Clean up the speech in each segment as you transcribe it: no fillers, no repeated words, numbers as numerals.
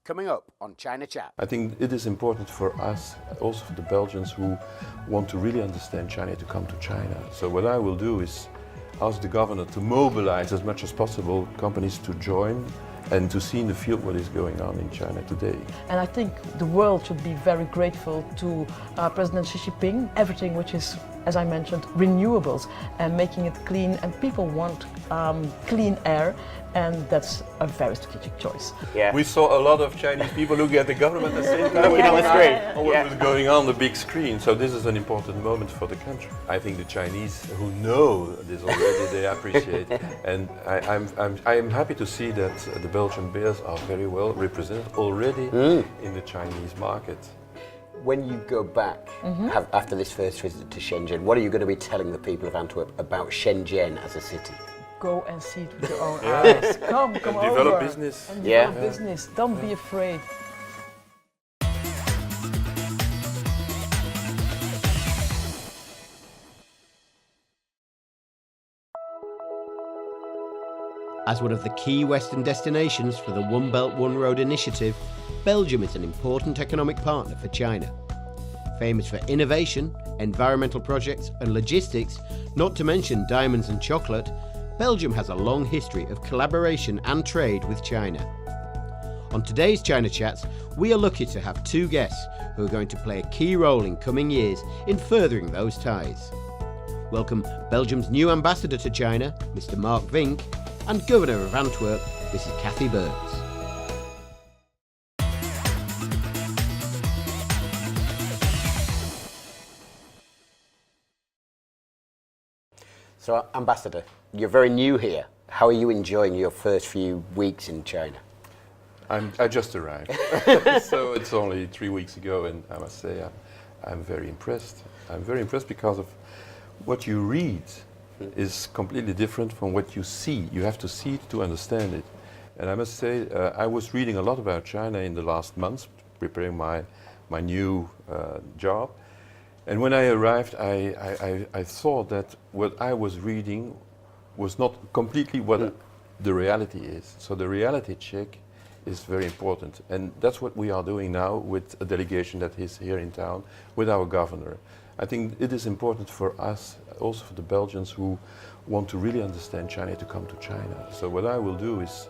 coming up on China Chat. I think it is important for us, also for the Belgians who want to really understand China, to come to China. So what I will do is ask the governor to mobilize as much as possible companies to join and to see in the field what is going on in China today. And I think the world should be very grateful to President Xi Jinping, everything which is, as I mentioned, renewables and making it clean, and people want clean air, and that's a very strategic choice. Yeah. We saw a lot of Chinese people looking at the government at the same time. Looking on the screen. What was going on the big screen. So this is an important moment for the country. I think the Chinese who know this already, they appreciate. And I'm happy to see that the Belgian beers are very well represented already in the Chinese market. When you go back after this first visit to Shenzhen, what are you going to be telling the people of Antwerp about Shenzhen as a city? Go and see it with your own eyes. Come and over. Develop business. And develop business. Don't be afraid. As one of the key Western destinations for the One Belt One Road initiative, Belgium is an important economic partner for China. Famous for innovation, environmental projects and logistics, not to mention diamonds and chocolate, Belgium has a long history of collaboration and trade with China. On today's China Chats, we are lucky to have two guests who are going to play a key role in coming years in furthering those ties. Welcome Belgium's new ambassador to China, Mr. Mark Vink, and Governor of Antwerp, Mrs. Kathy Burns. So, Ambassador, you're very new here. How are you enjoying your first few weeks in China? I just arrived, so it's only 3 weeks ago, and I must say I'm very impressed. I'm very impressed because of what you read is completely different from what you see. You have to see it to understand it. And I must say, I was reading a lot about China in the last months, preparing my new job. And when I arrived, I thought that what I was reading was not completely what the reality is. So the reality check is very important. And that's what we are doing now with a delegation that is here in town with our governor. I think it is important for us, also for the Belgians who want to really understand China, to come to China. So what I will do is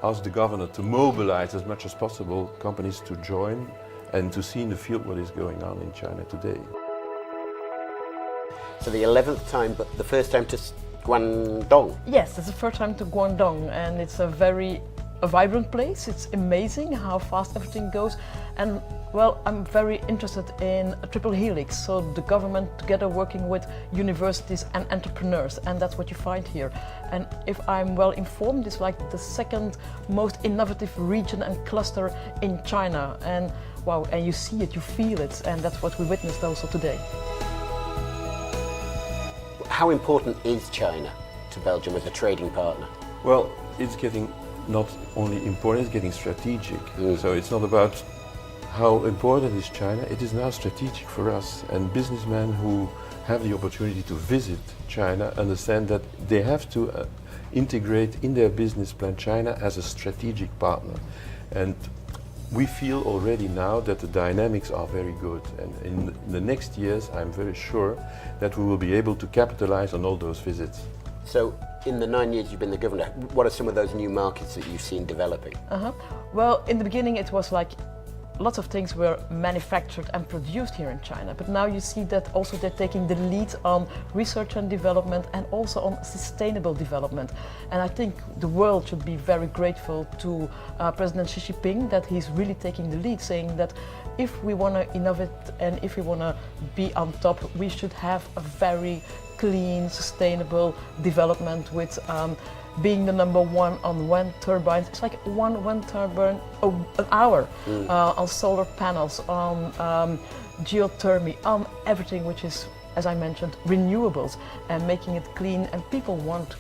ask the governor to mobilize as much as possible companies to join and to see in the field what is going on in China today. So the 11th time, but the first time to Guangdong? Yes, it's the first time to Guangdong, and it's a very vibrant place. It's amazing how fast everything goes. And well, I'm very interested in a triple helix, so the government together working with universities and entrepreneurs, and that's what you find here. And if I'm well informed, it's like the second most innovative region and cluster in China. And wow, and you see it, you feel it, and that's what we witnessed also today. How important is China to Belgium as a trading partner? Well, it's getting not only important, it's getting strategic. So it's not about how important is China, it is now strategic for us. And businessmen who have the opportunity to visit China understand that they have to integrate in their business plan China as a strategic partner. And we feel already now that the dynamics are very good, and in the next years I'm very sure that we will be able to capitalize on all those visits. So in the 9 years you've been the governor, what are some of those new markets that you've seen developing? Well, in the beginning it was like lots of things were manufactured and produced here in China, but now you see that also they're taking the lead on research and development and also on sustainable development. And I think the world should be very grateful to President Xi Jinping that he's really taking the lead, saying that if we want to innovate and if we want to be on top, we should have a very clean, sustainable development with being the number one on wind turbines. It's like one wind turbine an hour on solar panels, on geothermy, on everything which is, as I mentioned, renewables, and making it clean, and people want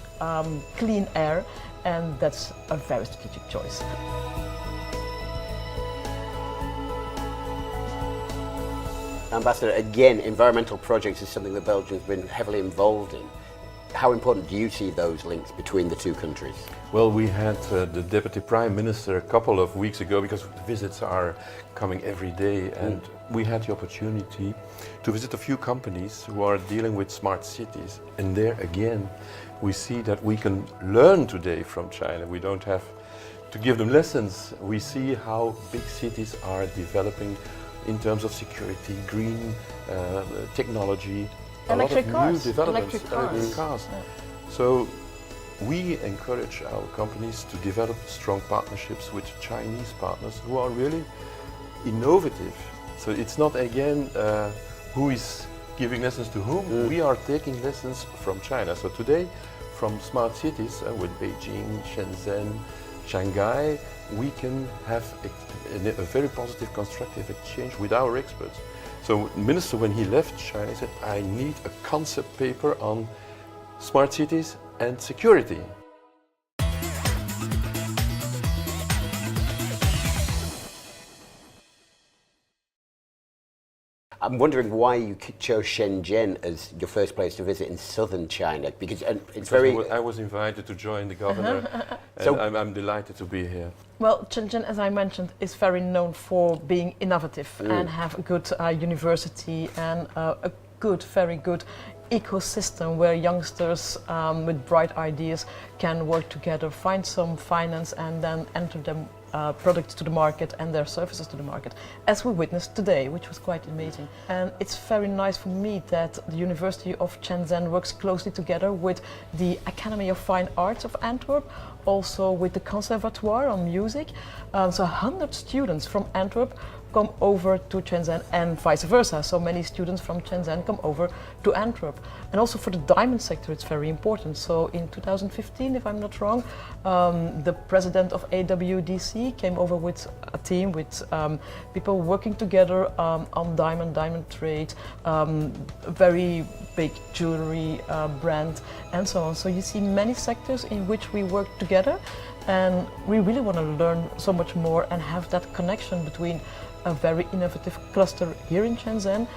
clean air, and that's a very strategic choice. Ambassador, again, environmental projects is something that Belgium's been heavily involved in. How important do you see those links between the two countries? Well, we had the Deputy Prime Minister a couple of weeks ago, because visits are coming every day, and we had the opportunity to visit a few companies who are dealing with smart cities. And there again, we see that we can learn today from China. We don't have to give them lessons. We see how big cities are developing in terms of security, green technology, Electric a lot of cars. new developments, Electric cars. Yeah. So we encourage our companies to develop strong partnerships with Chinese partners who are really innovative. So it's not again who is giving lessons to whom. We are taking lessons from China. So today, from smart cities with Beijing, Shenzhen, Shanghai, we can have a very positive, constructive exchange with our experts. So the minister, when he left China, said, I need a concept paper on smart cities and security. I'm wondering why you chose Shenzhen as your first place to visit in southern China, because it's very... I was invited to join the governor, and So- I'm delighted to be here. Well, Shenzhen, as I mentioned, is very known for being innovative and have a good university and a good, very good ecosystem where youngsters with bright ideas can work together, find some finance, and then enter them products to the market and their services to the market, as we witnessed today, which was quite amazing. And it's very nice for me that the University of Shenzhen works closely together with the Academy of Fine Arts of Antwerp, also with the Conservatoire on Music. So 100 students from Antwerp come over to Shenzhen and vice versa. So many students from Shenzhen come over to Antwerp. And also for the diamond sector, it's very important. So in 2015, if I'm not wrong, the president of AWDC came over with a team with people working together on diamond trade, a very big jewelry brand, and so on. So you see many sectors in which we work together, and we really want to learn so much more and have that connection between a very innovative cluster here in Shenzhen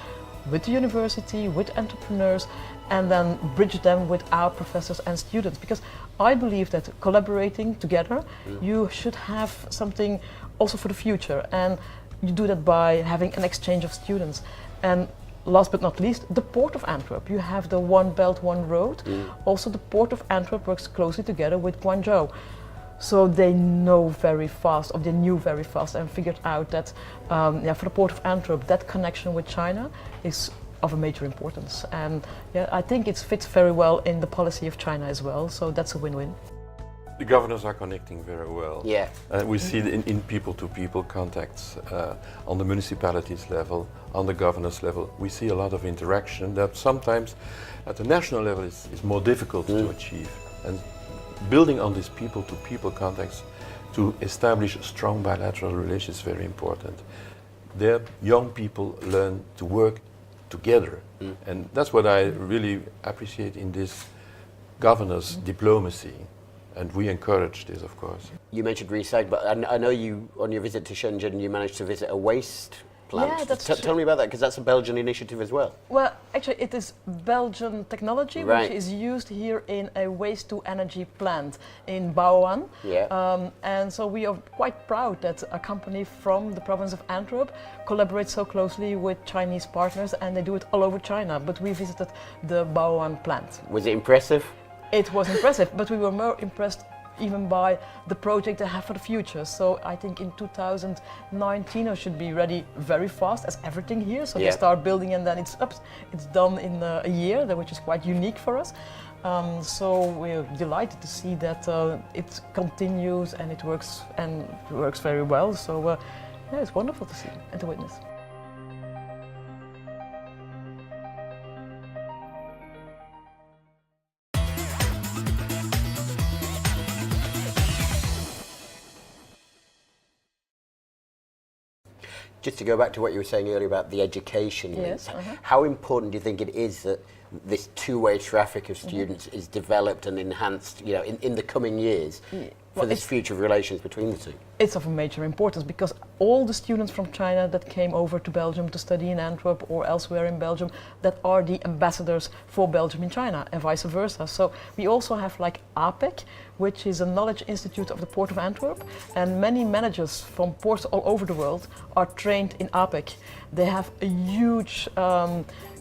with the university, with entrepreneurs, and then bridge them with our professors and students. Because I believe that collaborating together, you should have something also for the future. And you do that by having an exchange of students. And last but not least, the Port of Antwerp. You have the One Belt, One Road. Also, the Port of Antwerp works closely together with Guangzhou. So they know very fast, or they knew very fast, and figured out that for the Port of Antwerp, that connection with China is of a major importance. And I think it fits very well in the policy of China as well. So that's a win-win. The governors are connecting very well. Yeah. We see it in people-to-people contacts on the municipalities level, on the governors level. We see a lot of interaction that sometimes at the national level is more difficult to achieve. And building on these people-to-people contacts to establish strong bilateral relations is very important. There, young people learn to work together, and that's what I really appreciate in this governor's diplomacy, and we encourage this, of course. You mentioned recycling, but I know you, on your visit to Shenzhen, you managed to visit a waste plant. Yeah, that's Tell me about that, because that's a Belgian initiative as well. Well, actually, it is Belgian technology, Right. which is used here in a waste-to-energy plant in Baoan. Yeah. And so we are quite proud that a company from the province of Antwerp collaborates so closely with Chinese partners, and they do it all over China. But we visited the Baoan plant. Was it impressive? It was impressive, but we were more impressed even by the project they have for the future. So I think in 2019 it should be ready very fast, as everything here. So Yeah. they start building and then it's up. It's done in a year, which is quite unique for us. So we're delighted to see that it continues and it works very well. So it's wonderful to see and to witness. Just to go back to what you were saying earlier about the education links, Yes, how important do you think it is that this two-way traffic of students is developed and enhanced, in the coming years? for this future of relations between the two? It's of a major importance because all the students from China that came over to Belgium to study in Antwerp or elsewhere in Belgium, that are the ambassadors for Belgium in China and vice versa. So we also have like APEC, which is a knowledge institute of the Port of Antwerp, and many managers from ports all over the world are trained in APEC. They have a huge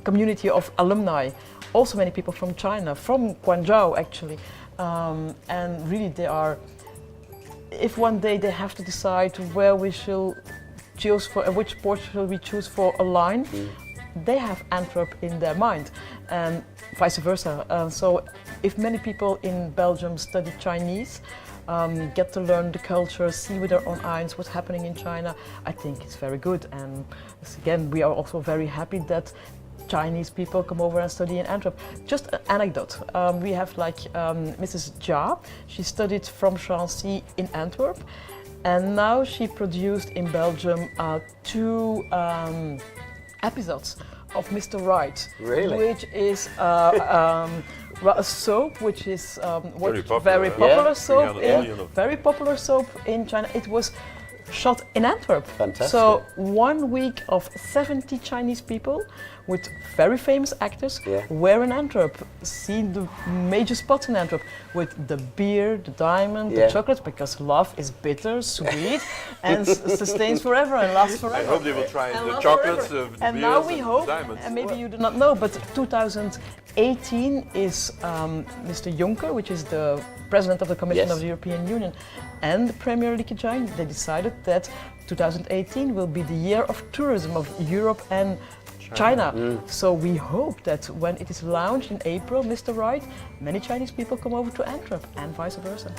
community of alumni, also many people from China, from Guangzhou actually, and really they are, if one day they have to decide where we shall choose for, which port shall we choose for a line, they have Antwerp in their mind, and vice versa. So if many people in Belgium study Chinese, get to learn the culture, see with their own eyes what's happening in China, I think it's very good. And again, we are also very happy that Chinese people come over and study in Antwerp. Just an anecdote, we have like Mrs. Jia, she studied from Chancy in Antwerp, and now she produced in Belgium 2 episodes of Mr. Right, Really? which is a soap which is Very popular, soap, 300 million of- very popular soap in China. It was shot in Antwerp. Fantastic. So 1 week of 70 Chinese people with very famous actors were in Antwerp, seeing the major spots in Antwerp with the beer, the diamond, the chocolates, because love is bitter, sweet, and sustains forever and lasts forever. I hope they will try And the lasts chocolates, forever. the And beers, now we and hope, the diamonds. and maybe you do not know, but 2018 is Mr. Juncker, which is the President of the Commission Yes. of the European Union, and the Premier Li Keqiang, they decided that 2018 will be the year of tourism of Europe and China. So we hope that when it is launched in April, Mr. Right, many Chinese people come over to Antwerp and vice versa.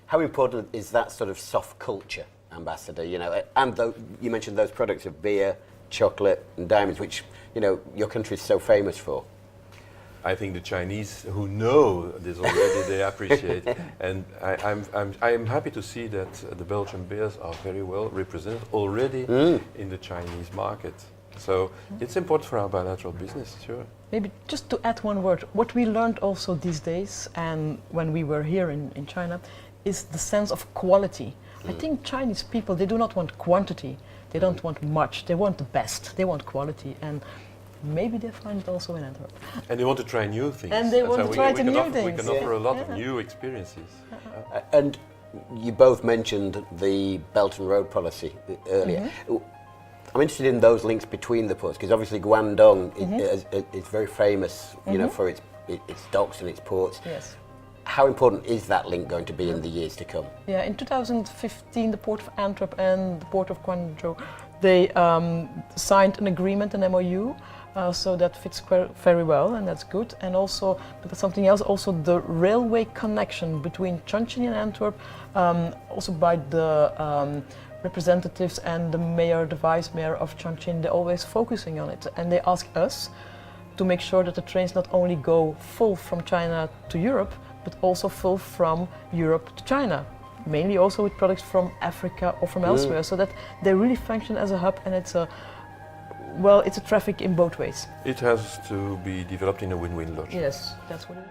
How important is that sort of soft culture ambassador, you know, and you mentioned those products of beer, chocolate and diamonds, which, you know, your country is so famous for? I think the Chinese who know this already, they appreciate. And I'm happy to see that the Belgian beers are very well represented already in the Chinese market. So it's important for our bilateral business, sure. Maybe just to add one word, what we learned also these days and when we were here in China is the sense of quality. I think Chinese people, they do not want quantity, they don't want much, they want the best, they want quality, and maybe they find it also in Antwerp. And they want to try new things. And they want to try we can new offer, We things. can offer a lot of new experiences. And you both mentioned the Belt and Road policy earlier. I'm interested in those links between the ports, because obviously Guangdong is very famous, you know, for its docks and its ports. Yes. How important is that link going to be in the years to come? Yeah, in 2015, the Port of Antwerp and the Port of Guangzhou, they signed an agreement, an MOU, so that fits very well, and that's good. And also, but that's something else, also the railway connection between Chongqing and Antwerp, also by the representatives and the mayor, the vice mayor of Chongqing, they're always focusing on it. And they ask us to make sure that the trains not only go full from China to Europe, but also full from Europe to China, mainly also with products from Africa or from elsewhere, so that they really function as a hub, and it's a traffic in both ways. It has to be developed in a win-win logic. Yes, that's what it is.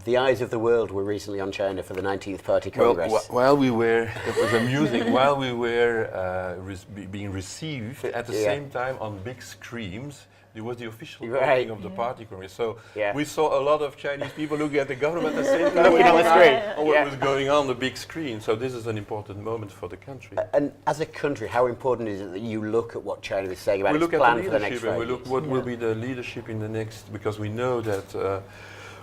The eyes of the world were recently on China for the 19th Party Congress. Well, while we were, it was amusing, while we were being received, at the same time on big screens, there was the official opening of the party congress. So we saw a lot of Chinese people looking at the government at the same time, Looking on the screen. on what was going on the big screen. So this is an important moment for the country. And as a country, how important is it that you look at what China is saying about We its look at plan the for the next leadership, and 5 we look years? what will be the leadership in the next, because we know that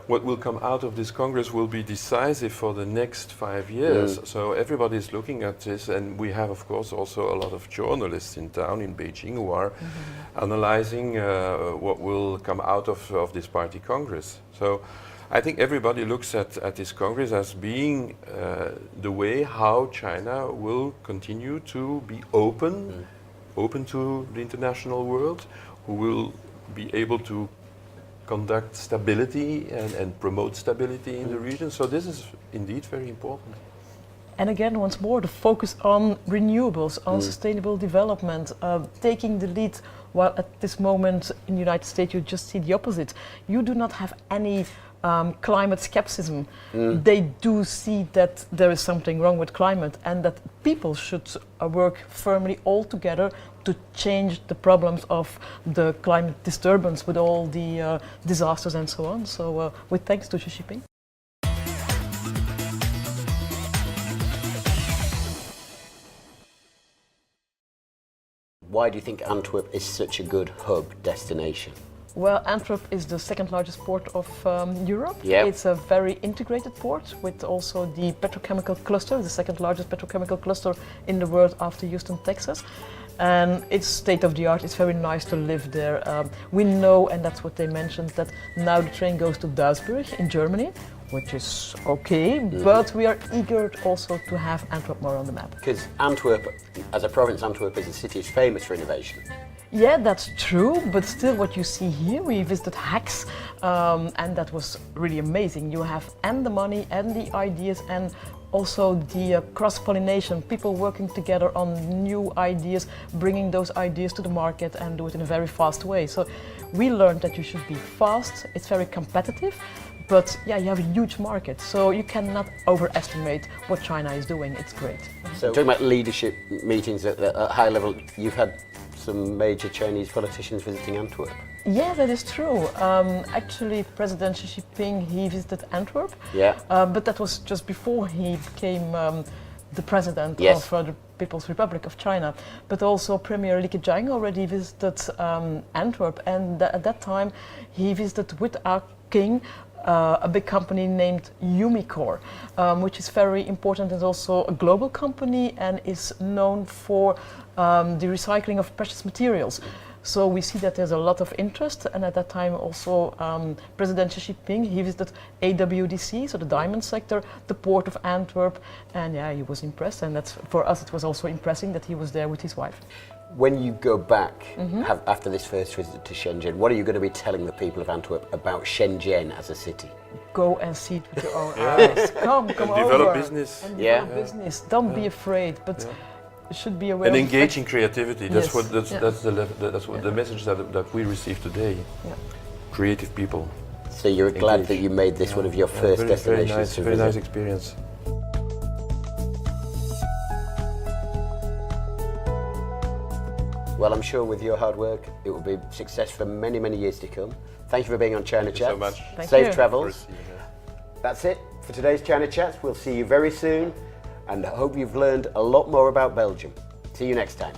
what will come out of this Congress will be decisive for the next 5 years. So everybody is looking at this, and we have, of course, also a lot of journalists in town in Beijing who are analyzing what will come out of this Party Congress. So I think everybody looks at this Congress as being the way how China will continue to be open to the international world, who will be able to conduct stability and promote stability in the region. So this is indeed very important. And again, once more, the focus on renewables, on sustainable development, taking the lead, while at this moment in the United States you just see the opposite. You do not have any climate skepticism. They do see that there is something wrong with climate and that people should work firmly all together to change the problems of the climate disturbance with all the disasters and so on. So with thanks to Xi Jinping. Why do you think Antwerp is such a good hub destination? Well, Antwerp is the second largest port of Europe. Yep. It's a very integrated port with also the petrochemical cluster, the second largest petrochemical cluster in the world after Houston, Texas. And it's state of the art, it's very nice to live there. We know, and that's what they mentioned, that now the train goes to Duisburg in Germany, which is okay, but we are eager also to have Antwerp more on the map. Because Antwerp, as a province, Antwerp as a city is famous for innovation. Yeah, that's true, but still what you see here, we visited Hacks, and that was really amazing. You have and the money and the ideas and also the cross-pollination, people working together on new ideas, bringing those ideas to the market and do it in a very fast way. So we learned that you should be fast, it's very competitive, but yeah, you have a huge market, so you cannot overestimate what China is doing. It's great. So talking about leadership meetings at high level, you've had some major Chinese politicians visiting Antwerp. Yeah, that is true. Actually, President Xi Jinping, he visited Antwerp, but that was just before he became the president of the People's Republic of China. But also Premier Li Keqiang already visited Antwerp, and at that time he visited with our king a big company named Umicore, which is very important. It's also a global company and is known for the recycling of precious materials. So we see that there's a lot of interest, and at that time also President Xi Jinping, he visited AWDC, so the diamond sector, the port of Antwerp, and yeah, he was impressed, and that's, for us it was also impressive that he was there with his wife. When you go back after this first visit to Shenzhen, what are you going to be telling the people of Antwerp about Shenzhen as a city? Go and see it with your own eyes. Come and over. develop business. And develop business. Don't be afraid, but you should be aware. And of engaging creativity. That's Yes. what that's what the message that we received today. Yeah. Creative people. So you're glad that you made this one of your first destinations to very visit? nice experience. Well, I'm sure with your hard work, it will be success for many, many years to come. Thank you for being on China Chats. Thank you so much. Thank Safe you. travels. That's it for today's China Chats. We'll see you very soon, and I hope you've learned a lot more about Belgium. See you next time.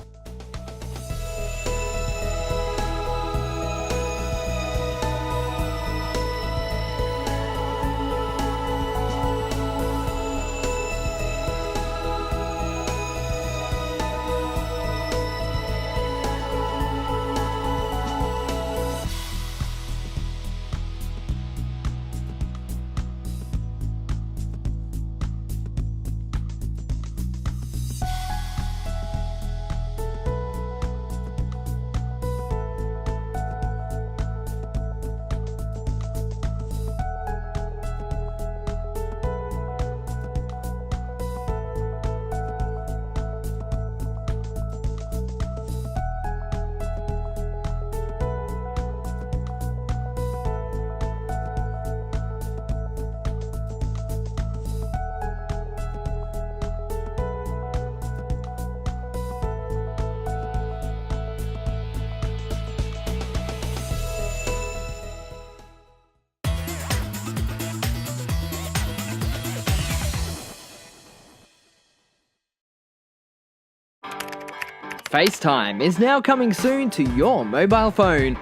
FaceTime is now coming soon to your mobile phone.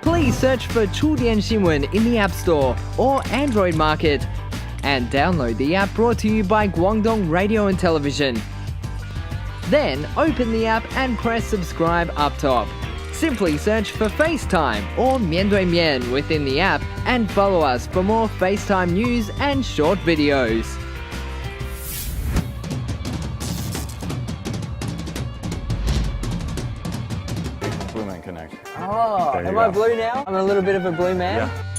Please search for 触点新闻 in the App Store or Android Market and download the app brought to you by Guangdong Radio and Television. Then open the app and press subscribe up top. Simply search for FaceTime or 面对面 within the app and follow us for more FaceTime news and short videos. Blue Man Connect. Oh, There you am I go. blue now? I'm a little bit of a blue man. Yeah.